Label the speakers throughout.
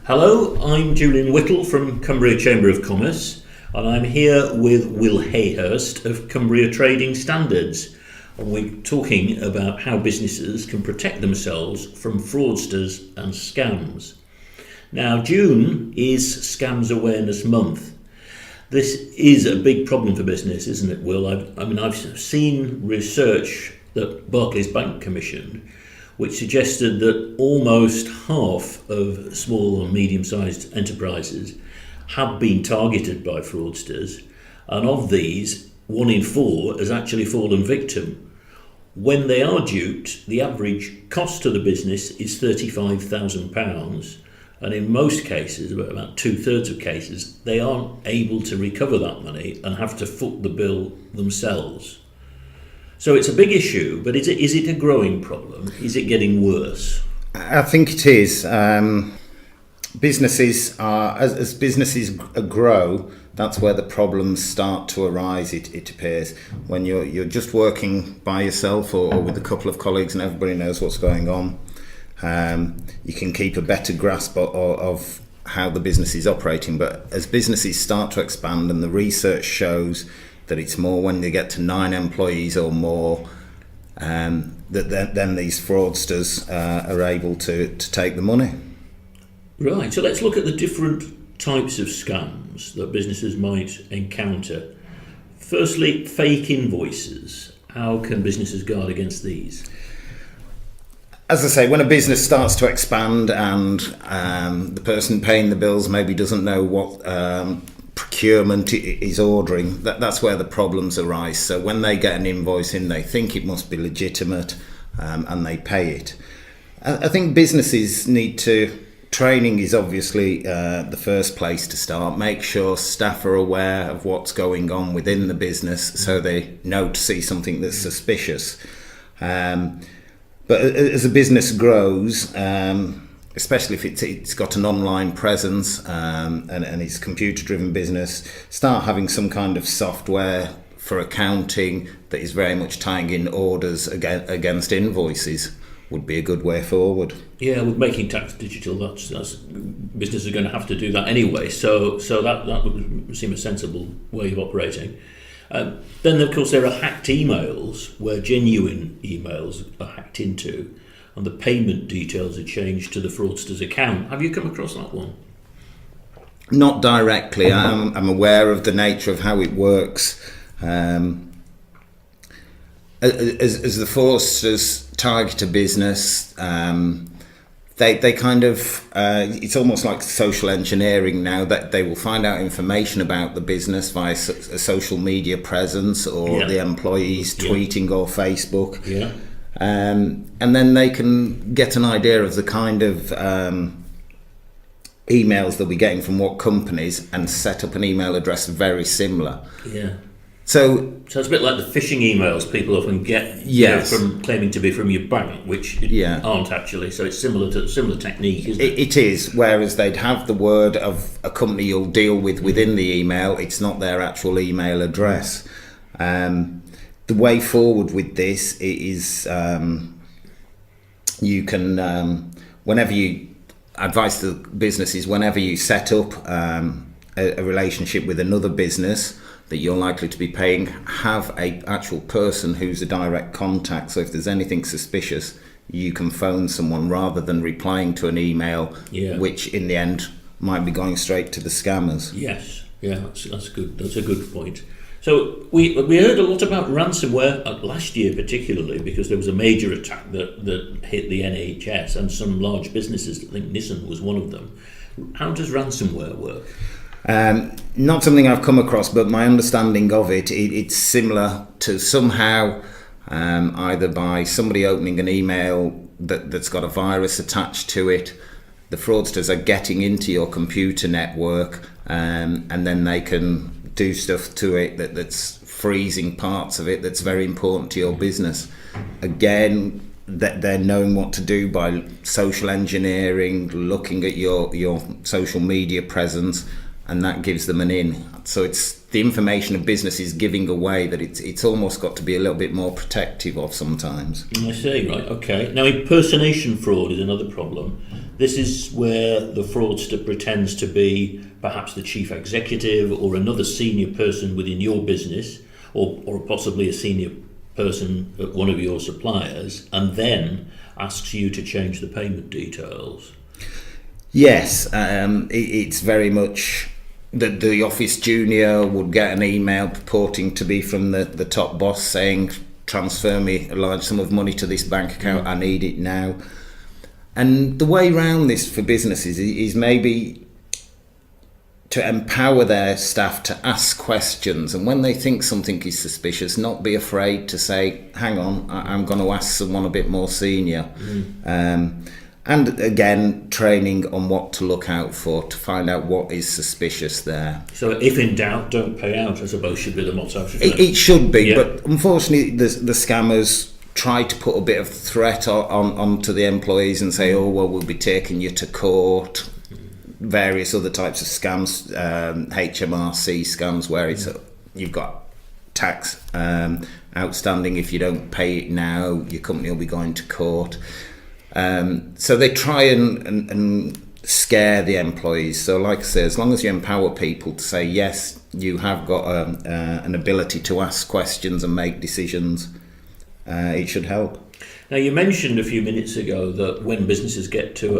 Speaker 1: Hello, I'm Julian Whittle from Cumbria Chamber of Commerce, and I'm here with Will Hayhurst of Cumbria Trading Standards, and we're talking about how businesses can protect themselves from fraudsters and scams. Now, June is Scams Awareness Month. This is a big problem for business, isn't it, Will? I've seen research that Barclays Bank commissioned which suggested that almost half of small and medium-sized enterprises have been targeted by fraudsters, and of these, 1 in 4 has actually fallen victim. When they are duped, the average cost to the business is £35,000, and in most cases, about 2/3 of cases, they aren't able to recover that money and have to foot the bill themselves. So it's a big issue, but is it a growing problem? Is it getting worse?
Speaker 2: I think it is. Businesses are, as businesses grow, that's where the problems start to arise, it appears. When you're just working by yourself or with a couple of colleagues and everybody knows what's going on, you can keep a better grasp of how the business is operating. But as businesses start to expand, and the research shows that it's more when they get to 9 employees or more, that then these fraudsters are able to take the money.
Speaker 1: Right, so let's look at the different types of scams that businesses might encounter. Firstly, fake invoices. How can businesses guard against these?
Speaker 2: As I say, when a business starts to expand and the person paying the bills maybe doesn't know what procurement is ordering, that's where the problems arise. So when they get an invoice in, they think it must be legitimate, and they pay it. I think businesses need to, training is obviously the first place to start. Make sure staff are aware of what's going on within the business so they know to see something that's suspicious. But as a business grows, especially if it's got an online presence and it's a computer-driven business, start having some kind of software for accounting that is very much tying in orders against invoices would be a good way forward.
Speaker 1: Yeah, with making tax digital, that's businesses are going to have to do that anyway. So that would seem a sensible way of operating. Then, of course, there are hacked emails where genuine emails are hacked into, and the payment details are changed to the fraudster's account. Have you come across that one?
Speaker 2: Not directly. I'm aware of the nature of how it works. As the fraudsters target a business, they kind of, it's almost like social engineering now, that they will find out information about the business via a social media presence or the employees tweeting or Facebook.
Speaker 1: Yeah.
Speaker 2: And then they can get an idea of the kind of emails they'll be getting from what companies and set up an email address very similar.
Speaker 1: Yeah.
Speaker 2: So
Speaker 1: it's a bit like the phishing emails people often get from claiming to be from your bank, which aren't actually. So it's similar technique, isn't it?
Speaker 2: It is, whereas they'd have the word of a company you'll deal with within the email. It's not their actual email address. The way forward with this is you can, whenever you advise the businesses, whenever you set up a relationship with another business that you're likely to be paying, have a actual person who's a direct contact. So if there's anything suspicious, you can phone someone rather than replying to an email, which in the end might be going straight to the scammers.
Speaker 1: Yes, that's good. That's a good point. So we heard a lot about ransomware last year, particularly because there was a major attack that hit the NHS and some large businesses. I think Nissan was one of them. How does ransomware work?
Speaker 2: Not something I've come across, but my understanding of it's similar to somehow either by somebody opening an email that's got a virus attached to it. The fraudsters are getting into your computer network, and then they can do stuff to it that's freezing parts of it that's very important to your business. Again, that they're knowing what to do by social engineering, looking at your social media presence, and that gives them an in. So it's the information a business is giving away that it's almost got to be a little bit more protective of sometimes.
Speaker 1: I see, right, okay. Now, impersonation fraud is another problem. This is where the fraudster pretends to be perhaps the chief executive or another senior person within your business, or possibly a senior person at one of your suppliers, and then asks you to change the payment details.
Speaker 2: Yes, it's very much that the office junior would get an email purporting to be from the top boss saying, transfer me a large sum of money to this bank account, I need it now. And the way around this for businesses is maybe to empower their staff to ask questions, and when they think something is suspicious, not be afraid to say, hang on, I'm going to ask someone a bit more senior. And again, training on what to look out for to find out what is suspicious there.
Speaker 1: So if in doubt, don't pay out, I suppose, should be the motto.
Speaker 2: It should be, but unfortunately the scammers try to put a bit of threat onto the employees and say, oh, well, we'll be taking you to court. Various other types of scams, HMRC scams, where it's you've got tax outstanding. If you don't pay it now, your company will be going to court. So they try and scare the employees. So like I say, as long as you empower people to say, yes, you have got an ability to ask questions and make decisions, it should help.
Speaker 1: Now, you mentioned a few minutes ago that when businesses get to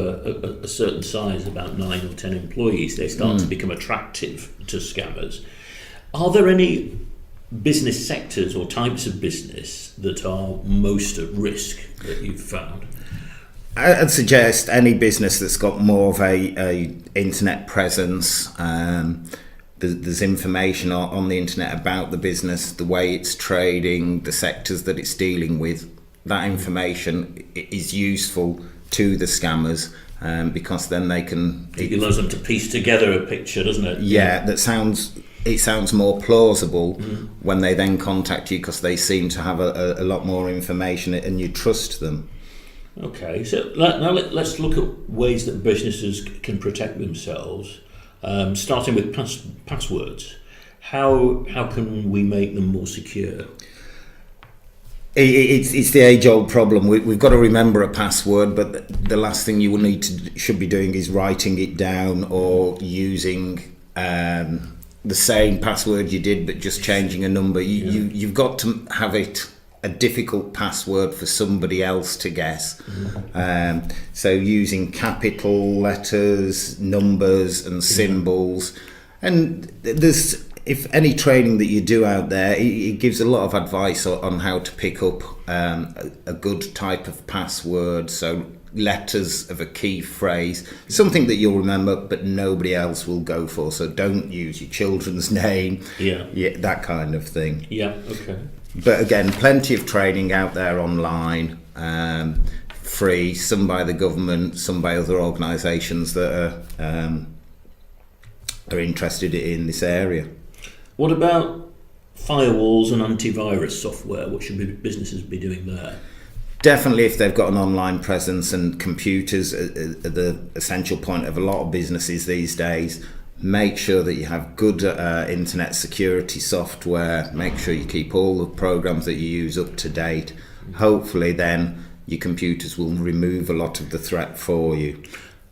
Speaker 1: a certain size, about 9 or 10 employees, they start to become attractive to scammers. Are there any business sectors or types of business that are most at risk that you've found?
Speaker 2: I'd suggest any business that's got more of a internet presence. There's information on the internet about the business, the way it's trading, the sectors that it's dealing with. That information is useful to the scammers because then they can.
Speaker 1: It allows them to piece together a picture, doesn't it?
Speaker 2: Yeah, it sounds more plausible when they then contact you because they seem to have a lot more information and you trust them.
Speaker 1: Okay, so now let's look at ways that businesses can protect themselves, starting with passwords. How can we make them more secure?
Speaker 2: It's the age-old problem. We've got to remember a password, but the last thing you will should be doing is writing it down or using the same password you did, but just changing a number. You've got to have a difficult password for somebody else to guess. So using capital letters, numbers, and symbols, and there's. If any training that you do out there, it gives a lot of advice on how to pick up a good type of password. So letters of a key phrase, something that you'll remember but nobody else will go for. So don't use your children's name, that kind of thing. Yeah, okay. But again, plenty of training out there online, free, some by the government, some by other organisations that are interested in this area.
Speaker 1: What about firewalls and antivirus software? What should businesses be doing there?
Speaker 2: Definitely, if they've got an online presence, and computers are the essential point of a lot of businesses these days. Make sure that you have good internet security software. Make sure you keep all the programs that you use up to date. Hopefully then your computers will remove a lot of the threat for you.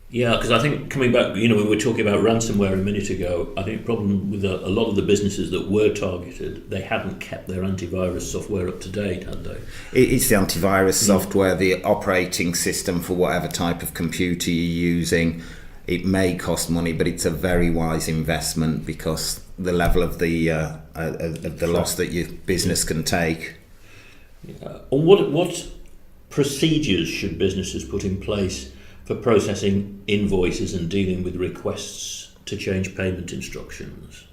Speaker 1: Yeah, because I think coming back, we were talking about ransomware a minute ago. I think the problem with a lot of the businesses that were targeted, they hadn't kept their antivirus software up to date, had they?
Speaker 2: It's the antivirus software, the operating system for whatever type of computer you're using. It may cost money, but it's a very wise investment because the level of the loss that your business can take.
Speaker 1: Yeah. And what procedures should businesses put in place for processing invoices and dealing with requests to change payment instructions?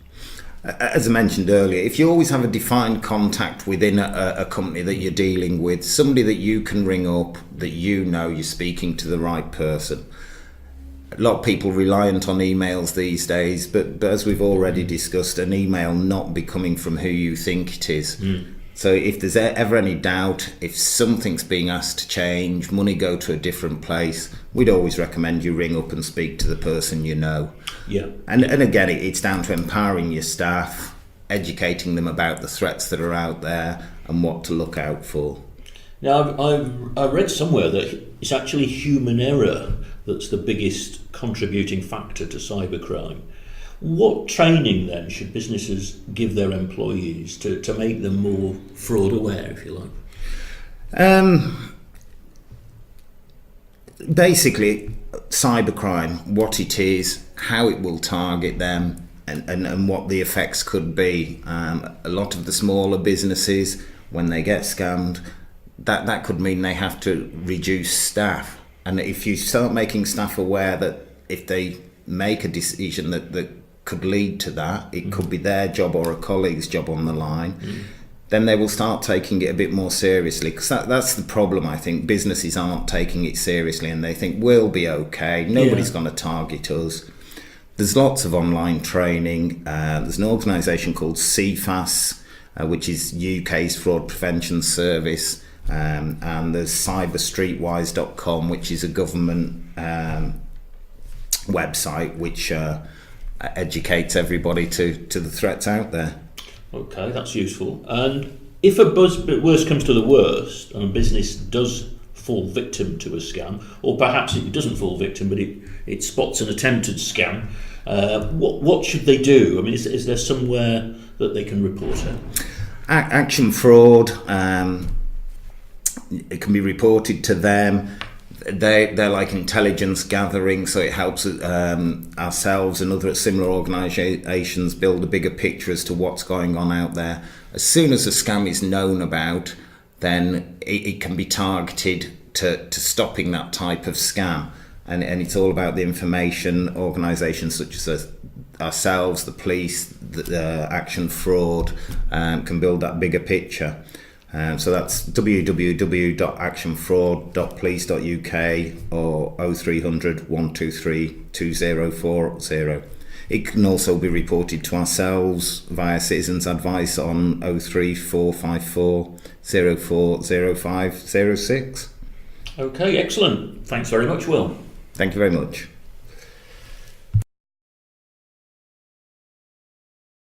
Speaker 2: As I mentioned earlier, if you always have a defined contact within a company that you're dealing with, somebody that you can ring up, that you're speaking to the right person. A lot of people reliant on emails these days, but as we've already discussed, an email not be coming from who you think it is. So if there's ever any doubt, if something's being asked to change, money go to a different place, we'd always recommend you ring up and speak to the person you know.
Speaker 1: Yeah.
Speaker 2: And again, it's down to empowering your staff, educating them about the threats that are out there and what to look out for.
Speaker 1: Now, I've read somewhere that it's actually human error that's the biggest contributing factor to cybercrime. What training then should businesses give their employees to make them more fraud aware, if you like?
Speaker 2: Basically, cybercrime, what it is, how it will target them, and what the effects could be. A lot of the smaller businesses, when they get scammed, that could mean they have to reduce staff. And if you start making staff aware that if they make a decision that could lead to that, it could be their job or a colleague's job on the line, then they will start taking it a bit more seriously. Because that's the problem, I think. Businesses aren't taking it seriously and they think we'll be okay, nobody's going to target us. There's lots of online training. There's an organisation called CFAS, which is UK's fraud prevention service. And there's cyberstreetwise.com, which is a government website which educates everybody to the threats out there.
Speaker 1: Okay, that's useful. And if worst comes to the worst and a business does fall victim to a scam, or perhaps it doesn't fall victim but it spots an attempted scam, what should they do? I mean, is there somewhere that they can report it?
Speaker 2: Action fraud, it can be reported to them. They're like intelligence gathering, so it helps ourselves and other similar organisations build a bigger picture as to what's going on out there. As soon as a scam is known about, then it can be targeted to stopping that type of scam. And it's all about the information. Organisations such as ourselves, the police, the action fraud can build that bigger picture. So that's www.actionfraud.police.uk or 0300 123 2040. It can also be reported to ourselves via Citizens Advice on 03454 040506.
Speaker 1: Okay, excellent. Thanks very much, Will.
Speaker 2: Thank you very much.